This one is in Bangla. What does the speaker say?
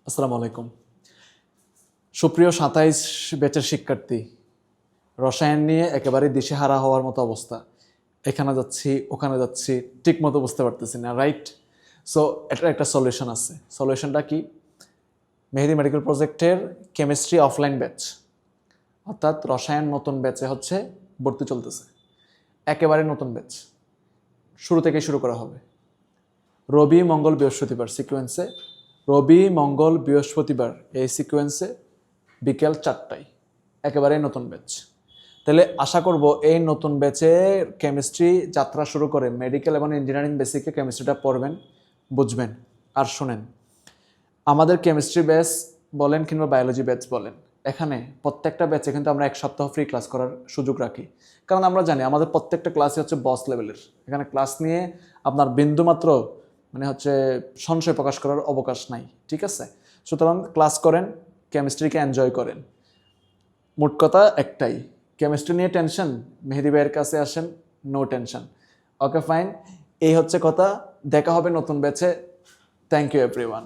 আসসালামু আলাইকুম। সুপ্রিয় ২৭ ব্যাচের শিক্ষার্থী, রসায়ন নিয়ে একেবারে দিশেহারা হওয়ার মতো অবস্থা। এখানে যাচ্ছি, ওখানে যাচ্ছি, ঠিক মতো বুঝতে পারতেছি না, রাইট? সো এটার একটা সলিউশন আছে। সলিউশনটা কি? মেহেদি মেডিকেল প্রজেক্টের কেমিস্ট্রি অফলাইন ব্যাচ, অর্থাৎ রসায়ন নতুন ব্যাচে হচ্ছে ভর্তি চলতেছে। একেবারে নতুন ব্যাচ, শুরু থেকে শুরু করা হবে। রবি, মঙ্গল, বৃহস্পতিবার সিকোয়েন্সে, রবি, মঙ্গল, বৃহস্পতিবার এই সিকোয়েন্সে বিকেল 4টায়, একেবারেই নতুন ব্যাচ। তাহলে আশা করব এই নতুন ব্যাচে কেমিস্ট্রি যাত্রা শুরু করে মেডিকেল এবং ইঞ্জিনিয়ারিং বেসিকে কেমিস্ট্রিটা পড়বেন, বুঝবেন। আর শোনেন, আমাদের কেমিস্ট্রি ব্যাচ বলেন কিংবা বায়োলজি ব্যাচ বলেন, এখানে প্রত্যেকটা ব্যাচে কিন্তু আমরা 1 সপ্তাহ ফ্রি ক্লাস করার সুযোগ রাখি। কারণ আমরা জানি আমাদের প্রত্যেকটা ক্লাসই হচ্ছে বস লেভেলের। এখানে ক্লাস নিয়ে আপনার বিন্দুমাত্র হচ্ছে সংশয় প্রকাশ করার অবকাশ নাই, ঠিক আছে? সুতরাং ক্লাস করেন, কেমিস্ট্রিকে এনজয় করেন। মোট কথা একটাই, কেমিস্ট্রি নিয়ে টেনশন, মেহেদি ভাইয়ের কাছে আসেন, নো টেনশন। ওকে ফাইন, এই হচ্ছে কথা। দেখা হবে নতুন ব্যাচে। Thank you everyone.